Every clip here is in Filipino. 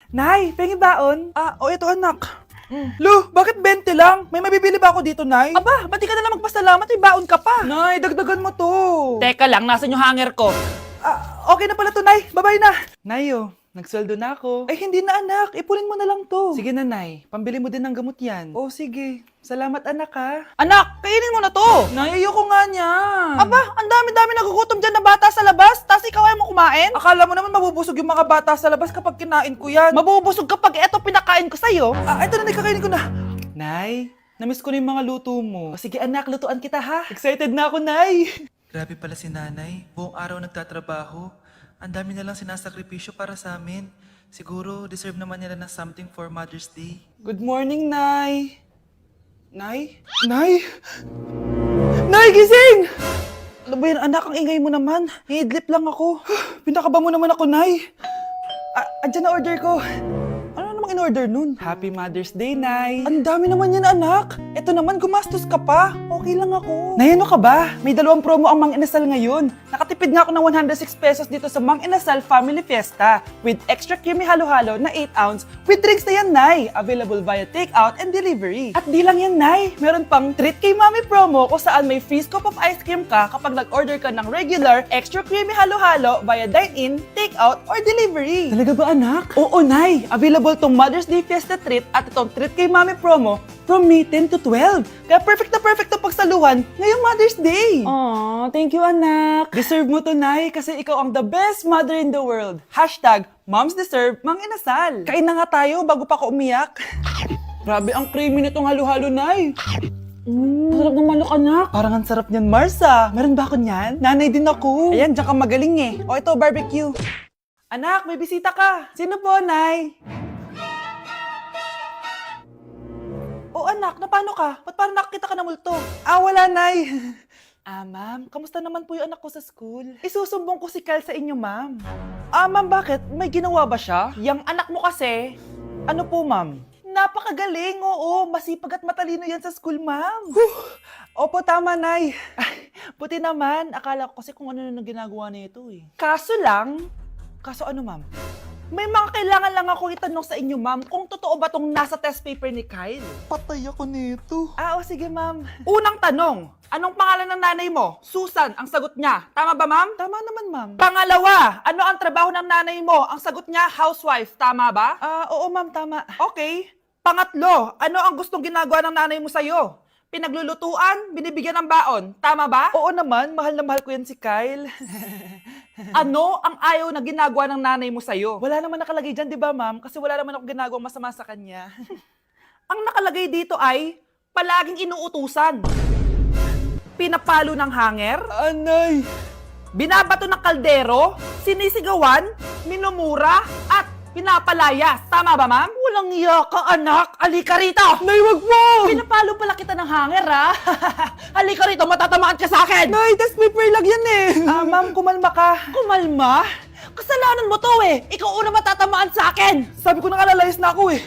Nay, pengi baon? Ito anak. Lu, bakit 20 lang? May mabibili ba ako dito, Nay? Aba, ba't di ka na lang magpasalamat? May baon ka pa. Nay, dagdagan mo to. Teka lang, nasan yung hanger ko? Okay na pala to, Nay. Babay na. Nay, nagsweldo na ako. Ay, hindi na anak. Ipunin mo na lang to. Sige na, Nay. Pambili mo din ng gamot yan. Oh, sige. Salamat, anak, ha. Anak, kainin mo na to! Nay, ayoko nga niyan. Aba, ang dami-dami nagugutom dyan na bata sa labas, tas ikaw ay mo kumain? Akala mo naman mabubusog yung mga bata sa labas kapag kinain ko yan. Mabubusog kapag eto pinakain ko sa'yo. Ito na, Nay, kakainin ko na. Nay, namiss ko na yung mga luto mo. O, sige, anak, lutuan kita, ha. Excited na ako, Nay. Grabe pala si nanay. Buong araw nagtatrabaho. Ang dami na lang sinasakripisyo para sa amin. Siguro, deserve naman nila ng something for Mother's Day. Good morning, Nay. Nay? Nay? Nay, gising! Ano ba yan, anak? Ang ingay mo naman. Hidlip lang ako. Pinakaba mo naman ako, Nay. Andyan na order ko. Ano namang in-order nun? Happy Mother's Day, Nay. Ang dami naman yan, anak. Ito naman, gumastos ka pa. Okay lang ako. Nay, ano ka ba? May 2 promo ang Mang Inasal ngayon. Nakatipid nga ako ng 106 pesos dito sa Mang Inasal Family Fiesta with extra creamy halo-halo na 8 ounce with drinks na yan, Nay. Available via takeout and delivery. At di lang yan, Nay. Meron pang Treat Kay Mami promo kung saan may free scoop of ice cream ka kapag nag-order ka ng regular extra creamy halo-halo via dine-in, takeout, or delivery. Talaga ba, anak? Oo, Nay. Available tong Mother's Day Fiesta Treat at itong Treat Kay Mami promo from May 10 to 12. Kaya perfect na pagsaluhan ngayong Mother's Day. Aw, thank you, anak. Deserve mo to, Nay, kasi ikaw ang the best mother in the world. Hashtag, Moms Deserve Mang Inasal. Kain na nga tayo bago pa ako umiyak. Grabe ang creamy nitong halo-halo, Nay. Masarap ng manok, anak. Parang ang sarap niyan, Marsa. Meron ba ako niyan? Nanay din ako. Ayan, diyan ka magaling eh. O ito, barbecue. Anak, may bisita ka. Sino po, Nay? O anak, paano ka? Ba't parang nakakita ka ng multo? Wala, Nay. Ma'am, kamusta naman po yung anak ko sa school? Isusumbong ko si Kyle sa inyo, ma'am. Ma'am, bakit? May ginawa ba siya? Yang anak mo kasi, Ano po, ma'am? Napakagaling, oo. Masipag at matalino yan sa school, ma'am. Opo, tama, Nay. Ay, buti naman. Akala ko kasi kung ano na ginagawa nito eh. Kaso ano, ma'am? May mga kailangan lang ako itanong sa inyo, ma'am, kung totoo ba tong nasa test paper ni Kyle. Patay ako nito. Sige, ma'am. unang tanong, anong pangalan ng nanay mo? Susan, ang sagot niya. Tama ba, ma'am? Tama naman, ma'am. Pangalawa, ano ang trabaho ng nanay mo? Ang sagot niya, housewife. Tama ba? Oo, ma'am, tama. Okay. Pangatlo, ano ang gustong ginagawa ng nanay mo sa'yo? Pinaglulutuan, binibigyan ng baon. Tama ba? Oo naman, mahal na mahal ko yan si Kyle. Ano ang ayaw na ginagawa ng nanay mo sa'yo? Wala naman nakalagay dyan, di ba, ma'am? Kasi wala naman ako ginagawang masama sa kanya. Ang nakalagay dito ay palaging inuutusan. Pinapalo ng hanger, Anay! binabato ng kaldero, sinisigawan, minumura, at pinapalayas. Tama ba, ma'am? Walang iya ka, anak. Halika rito! Nay, wag mo! Pinapalo pala kita ng hanger, ha? Halika rito, matatamaan ka sa akin! Nay, test paper lang yan eh! Ma'am, kumalma ka. Kumalma? Kasalanan mo to eh! Ikaw una matatamaan sa akin! Sabi ko nakalayas na ako eh.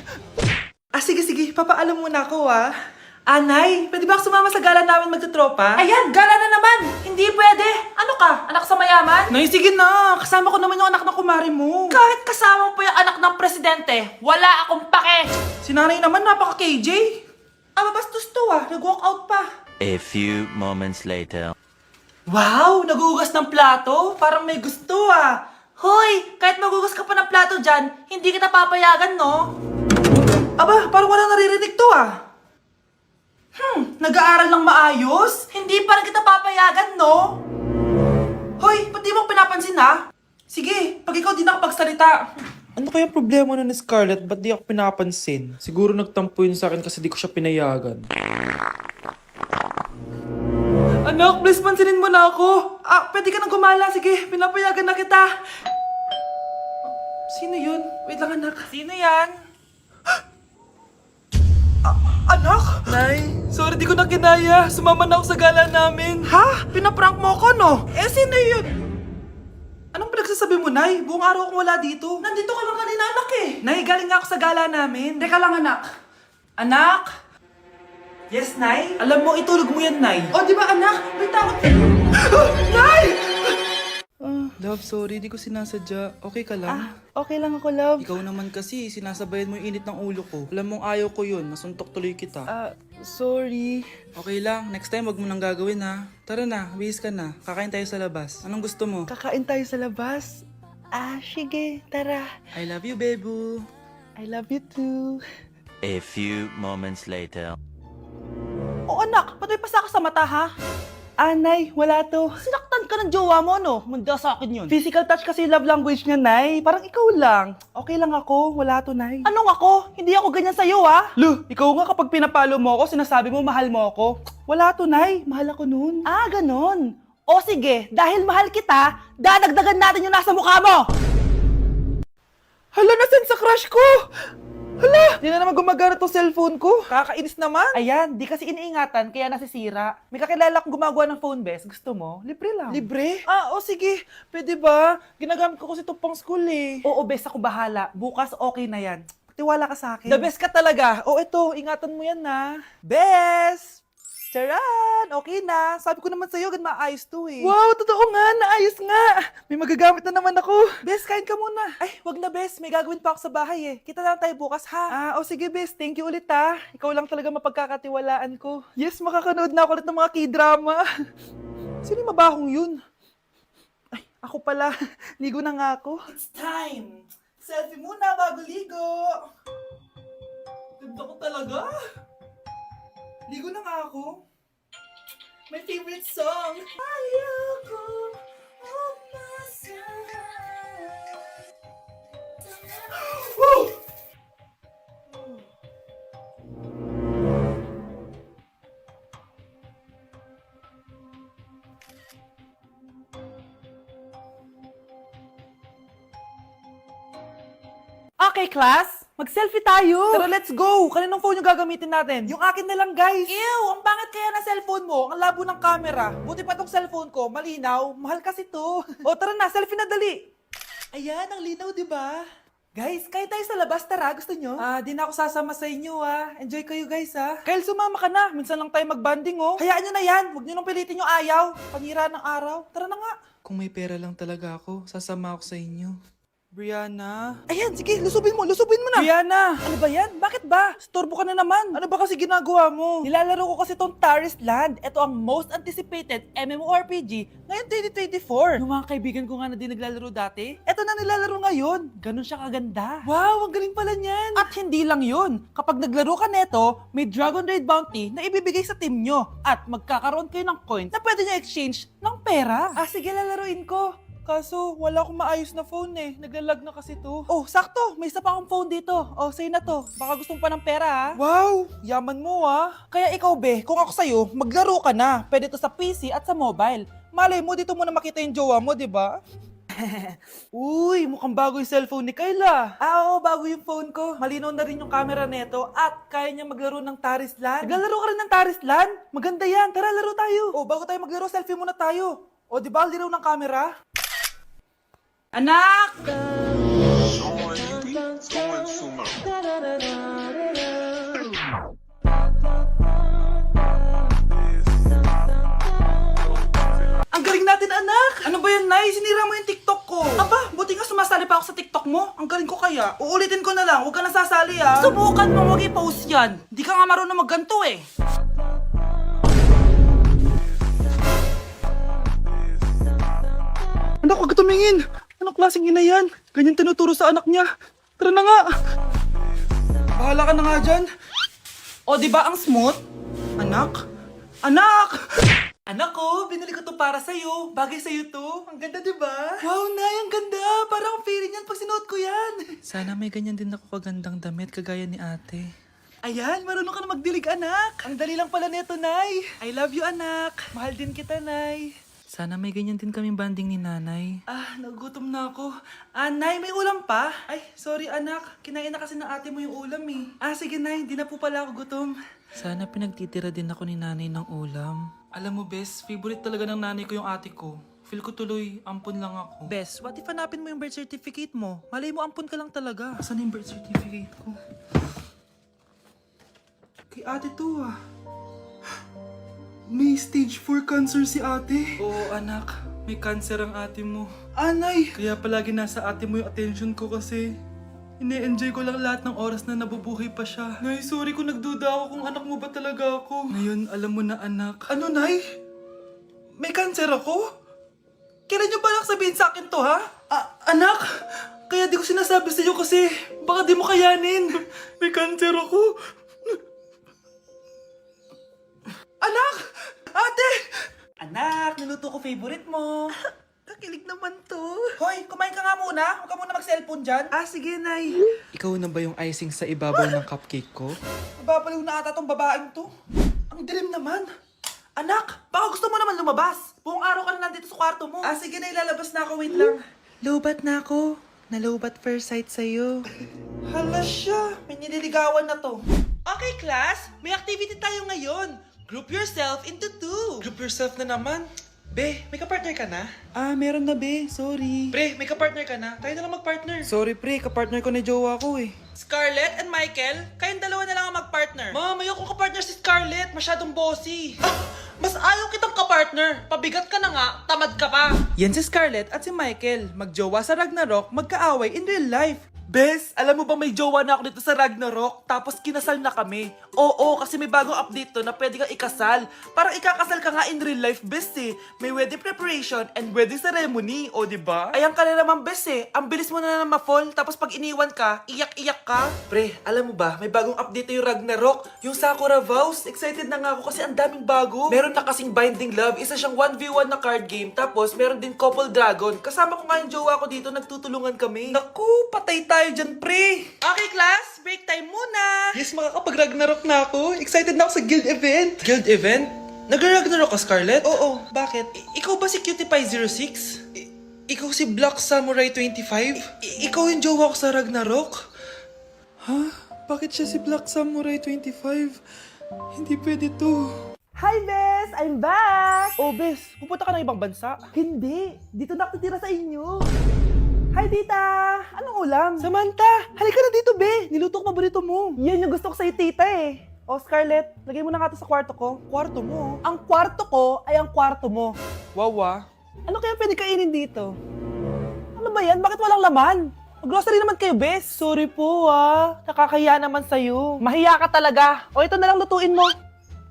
Sige, papaalam muna ako Nay, pwede ba ako sumama sa gala namin magtutropa? Ayan, gala na naman! Hindi pwede! Ano ka? Anak sa mayaman? Nay, sige na! Kasama ko naman yung anak ng kumari mo. Kahit kasama mo pa yung anak ng presidente, wala akong pake! Si nanay naman, napaka-KJ. Mabastos to nag-walk out pa. A few moments later. Wow, nagugas ng plato? Parang may gusto Hoy! Kahit magugas ka pa ng plato dyan, hindi kita papayagan, no? Parang wala naririnig to Nag-aaral ng maayos? Hindi pa rin kita papayagan, no? Hoy, ba't di mo pinapansin Sige, pag ikaw di nakapagsalita. Ano kaya problema nun ni Scarlett? Ba't di ako pinapansin? Siguro nagtampo yun sa akin kasi di ko siya pinayagan. Anak, please pansinin mo na ako. Pwede ka nang gumala. Sige, pinapayagan na kita. Sino yun? Wait lang, anak. Sino yan? Anak? Nay, sorry di ko na kinaya. Sumama na ako sa gala namin. Pinaprank mo ko, no? Sino yun? Anong pinagsasabi mo, Nay? Buong araw akong wala dito. Nandito ka lang kanina, anak eh. Nay, galing nga ako sa gala namin. Teka lang, anak. Anak? Yes, Nay? Alam mo, itulog mo yan, Nay. Di ba, anak? May takot. Nay! Love, sorry. Di ko sinasadya. Okay ka lang? Okay lang ako, love. Ikaw naman kasi, sinasabayan mo yung init ng ulo ko. Alam mong ayaw ko yun, nasuntok tuloy kita. Sorry. Okay lang, next time wag mo nang gagawin ha. Tara na, bihis ka na. Kakain tayo sa labas. Anong gusto mo? Kakain tayo sa labas. Sige, tara. I love you, Bebu. I love you too. A few moments later. O anak, ba't may pasa ka sa mata ha? Nay, wala to. Sinaktan ka ng jowa mo, no? Manda sa akin yun. Physical touch kasi love language niya, Nay. Parang ikaw lang. Okay lang ako, wala to, Nay. Anong ako? Hindi ako ganyan sa'yo, ha? Lu, ikaw nga kapag pinapalo mo ako, sinasabi mo mahal mo ako. Wala to, Nay. Mahal ako nun. Ganon. O sige, dahil mahal kita, dadagdagan natin yung nasa mukha mo! Hala, nasan sa crush ko? Hala, di na naman gumagana tong cellphone ko. Kakainis naman. Ayan, di kasi iniingatan, kaya nasisira. May kakilala akong gumagawa ng phone best. Gusto mo? Libre lang. Libre? Sige. Pwede ba? Ginagamit ko kasi ito pang school eh. Oo, best, ako bahala. Bukas okay na yan. Tiwala ka sa akin. The best ka talaga. Ito, ingatan mo yan na. Best! Charan! Okay na. Sabi ko naman sa'yo, gan maayos to eh. Wow, totoo nga, naayos nga. May magagamit na naman ako. Best, kain ka muna. Ay, wag na Best. May gagawin pa ako sa bahay eh. Kita na lang tayo bukas ha. Sige, Bes. Thank you ulit ha. Ikaw lang talaga mapagkakatiwalaan ko. Yes, makakanood na ako ulit ng mga K-drama. Sino yung mabahong yun? Ay, ako pala. Ligo na nga ako. It's time. Selfie muna bago ligo. Ganda ko talaga. Ligo na nga ako. My favorite song. Ayoko umasahan. Woo! Okay, class. Mag-selfie tayo. Tara, let's go! Kaninong phone yung gagamitin natin? Yung akin na lang, guys. Ew, ang pangit kaya na cellphone mo. Ang labo ng camera. Buti pa tong cellphone ko. Malinaw. Mahal kasi to. Tara na, selfie na dali! Ayan, ang linaw, di ba? Guys, kain tayo sa labas. Tara, gusto nyo? Di na ako sasama sa inyo Enjoy kayo guys Kyle, sumama ka na. Minsan lang tayo magbanding Hayaan nyo na yan. Huwag nyo nang pilitin yung ayaw. Panira ng araw. Tara na nga. Kung may pera lang talaga ako, sasama ako sa inyo. Brianna? Ayan, sige, lusubin mo na. Brianna! Ano ba yan? Bakit ba? Storbo ka na naman. Ano ba kasi ginagawa mo? Nilalaro ko kasi tong Taris Land. Ito ang most anticipated MMORPG ngayon 2024. Yung mga kaibigan ko nga na di naglalaro dati, eto na nilalaro ngayon. Ganun siya kaganda. Wow, ang galing pala niyan. At hindi lang yun. Kapag naglaro ka neto, may Dragon Raid Bounty na ibibigay sa team nyo. At magkakaroon kayo ng coins na pwede nyo exchange ng pera. Sige, lalaruin ko. Kaso, wala akong maayos na phone Naglalag na kasi to. Oh, sakto. May isa pa akong phone dito. Oh, sa'yo na to. Baka gusto mo pa ng pera, ha? Wow, yaman mo Kaya ikaw, be, kung ako sa'yo, maglaro ka na. Pwede to sa PC at sa mobile. Malay mo, dito mo na makita yung jowa mo, di ba? Uy, mukhang bago yung cellphone ni Kayla. Oo, bago yung phone ko. Malinaw na rin yung camera neto at kaya niya maglaro ng Taris Land. Naglalaro ka rin ng Taris Land? Maganda yan. Tara, laro tayo. Oh, bago tayo maglaro, selfie muna tayo. O, di ba, linaw ng camera? Anak! Ang galing natin, anak! Ano ba yan, Nay? Sinira mo yung TikTok ko. Aba, buti nga sumasali pa ako sa TikTok mo. Ang galing ko kaya. Uulitin ko na lang. Huwag ka nasasali Subukan mo, huwag i-post yan. Di ka nga marunong magganto eh. Anak, huwag ka tumingin. Anong klaseng ina yan? Ganyan tinuturo sa anak niya. Tara na nga. Bahala ka na nga dyan. O, di ba ang smooth? Anak? Anak! Anak ko, binili ko to para sa'yo. Bagay sa'yo to. Ang ganda, di ba? Wow, Nay, ang ganda. Parang feeling yan pag sinuot ko yan. Sana may ganyan din ako kagandang damit kagaya ni ate. Ayan, marunong ka na magdilig, anak. Ang dali lang pala nito, Nay. I love you, anak. Mahal din kita, Nay. Sana may ganyan din kaming banding ni nanay. Nagugutom na ako. Nay, may ulam pa? Ay, sorry anak. Kinain na kasi ng ate mo yung ulam Sige Nay, hindi na po pala ako gutom. Sana pinagtitira din ako ni nanay ng ulam. Alam mo, Bes, favorite talaga ng nanay ko yung ate ko. Feel ko tuloy, ampun lang ako. Bes, what if hanapin mo yung birth certificate mo? Malay mo, ampun ka lang talaga. Asan yung birth certificate ko? Kay ate to May stage 4 cancer si ate. Oo, anak. may cancer ang ate mo. Nay! Kaya palagi nasa ate mo yung attention ko kasi ine-enjoy ko lang lahat ng oras na nabubuhay pa siya. Nay, sorry kung nagduda ako kung anak mo ba talaga ako. Ngayon, alam mo na anak. Ano, Nay? May cancer ako? Kailan niyo ba lang sabihin sa akin to, ha? Anak! Kaya di ko sinasabi sa iyo kasi baka di mo kayanin. May cancer ako. Anak! Ate! Anak, niluto ko favorite mo. Kakilig naman to. Hoy, kumain ka nga muna. Huwag ka muna mag-cellphone dyan. Sige, Nay. Ikaw na ba yung icing sa ibabaw ng cupcake ko? Mababaliw na ata tong babaeng to. Ang dilim naman. Anak, baka gusto mo naman lumabas. Buong araw ka na nandito sa kwarto mo. Sige na, ilalabas na ako. Wait lang. Lobat na ako. Nalobat first sight sa'yo. Hala siya. May nililigawan na to. Okay, class. May activity tayo ngayon. Group yourself into 2. Group yourself na naman. Be, may kapartner ka na? Meron na, be. Sorry. Pre, may kapartner ka na? Tayo na lang magpartner. Sorry, pre. Kapartner ko ni jowa ko eh. Scarlett and Michael, kayong dalawa na lang ang mag-partner. Ma'am, ayoko kapartner si Scarlett. Masyadong bossy. Mas ayaw kitang kapartner. Pabigat ka na nga, tamad ka pa. Yan si Scarlett at si Michael. Magjowa sa Ragnarok, magkaaway in real life. Bes, alam mo ba may jowa na ako dito sa Ragnarok? Tapos kinasal na kami. Oo, kasi may bagong update to na pwede kang ikasal. Parang ikakasal ka nga in real life, bes eh. May wedding preparation and wedding ceremony, o diba? Ayan ka na naman, bes eh. Ang bilis mo na ma-fall, tapos pag iniwan ka, iyak-iyak ka. Pre, alam mo ba, may bagong update na yung Ragnarok. Yung Sakura Vows. Excited na nga ako kasi ang daming bago. Meron na kasing Binding Love, isa siyang 1v1 na card game. Tapos meron din Couple Dragon. Kasama ko nga yung jowa ko dito, nagtutulungan kami. Naku, patay tayo dyan, pre. Okay, class, break time muna. Yes, makakapag-Ragnarok na ako. Excited na ako sa guild event. Guild event? Nag-Ragnarok ka, Scarlett? Oo, bakit? Ikaw ba si Cutie Pie 06? Ikaw si Black Samurai 25? Ikaw yung jowa ko sa Ragnarok? Ha? Bakit siya si Black Samurai 25? Hindi pwede to. Hi, Bes! I'm back! Oh, bes, pupunta ka ng ibang bansa. Hindi, dito na ako titira sa inyo. Hi, tita! Anong ulam? Samantha, halika na dito, be. Niluto ko paborito mo. Yan yung gusto ko sa'yo, tita eh. O, Scarlett, lagay mo na nga ito sa kwarto ko. Kwarto mo. Ang kwarto ko ay ang kwarto mo. Wawa. Ano kaya pwede kainin dito? Ano ba yan? Bakit walang laman? Mag-grocery naman kayo, Bes. Sorry po, Nakakahiya naman sa'yo. Mahiya ka talaga. O, ito na lang lutuin mo.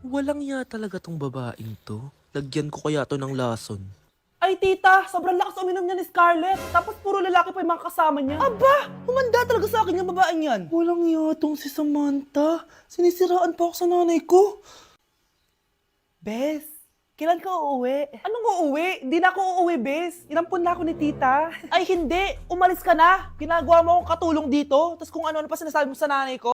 Walang ya talaga tong babaeng to. Lagyan ko kaya to ng lason. Ay, tita, sobrang lakas uminom niya ni Scarlett. Tapos puro lalaki pa yung mga kasama niya. Aba, humanda talaga sa akin yung babaeng yan. Walang yatong si Samantha. Sinisiraan pa ako sa nanay ko. Bes, kailan ka uuwi? Anong uuwi? Hindi na ako uuwi, Bes. Inampun na ako ni tita. Ay, hindi. Umalis ka na. Ginagawa mo akong katulong dito. Tapos kung ano-ano pa sinasabi mo sa nanay ko.